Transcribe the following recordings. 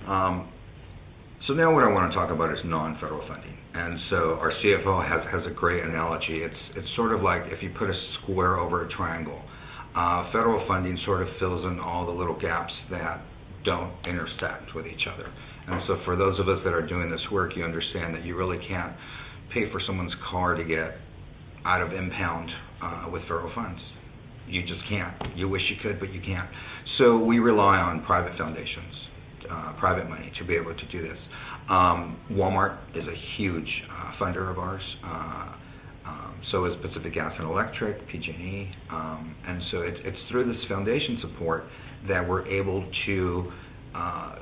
So now what I want to talk about is non-federal funding. And so our CFO has a great analogy. It's sort of like if you put a square over a triangle. Federal funding sort of fills in all the little gaps that don't intersect with each other. And so for those of us that are doing this work, you understand that you really can't pay for someone's car to get out of impound with federal funds. You just can't. You wish you could, but you can't. So we rely on private foundations, private money to be able to do this. Walmart is a huge funder of ours. So is Pacific Gas and Electric, PG&E. And so it's through this foundation support that we're able to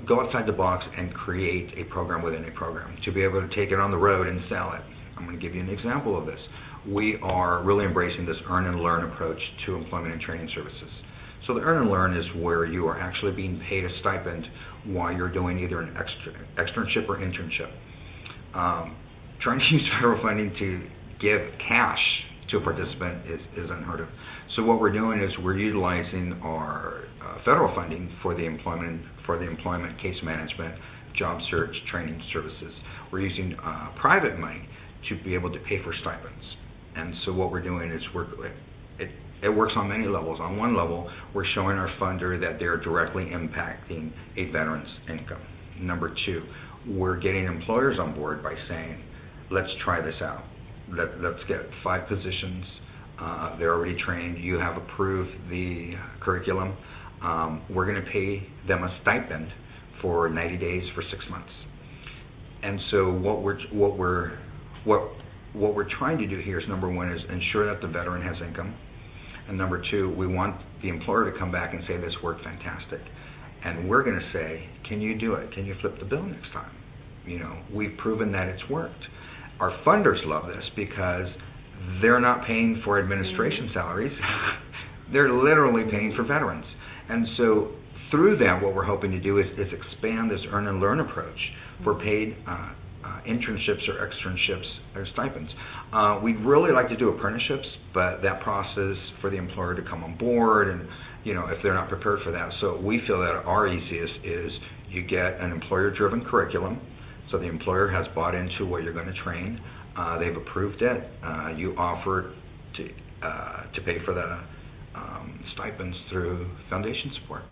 go outside the box and create a program within a program to be able to take it on the road and sell it. I'm going to give you an example of this. We are really embracing this earn and learn approach to employment and training services. So the earn and learn is where you are actually being paid a stipend while you're doing either an externship or internship. Trying to use federal funding to give cash to a participant is unheard of. So what we're doing is we're utilizing our federal funding for the employment case management, job search, training services. We're using private money to be able to pay for stipends. And so what we're doing is it works on many levels. On one level, we're showing our funder that they're directly impacting a veteran's income. Number two, we're getting employers on board by saying, let's try this out. Let's get 5 positions. They're already trained. You have approved the curriculum. We're going to pay them a stipend for 90 days for 6 months. And so what we're trying to do here is, number one, is ensure that the veteran has income. And number two, we want the employer to come back and say, this worked fantastic. And we're going to say, can you do it? Can you flip the bill next time? You know, we've proven that it's worked. Our funders love this because they're not paying for administration salaries. They're literally paying for veterans. And so through that, what we're hoping to do is expand this earn and learn approach for paid internships or externships or stipends. We'd really like to do apprenticeships, but that process for the employer to come on board, and if they're not prepared for that. So we feel that our easiest is you get an employer-driven curriculum. So the employer has bought into what you're going to train. They've approved it. You offer to pay for the stipends through foundation support.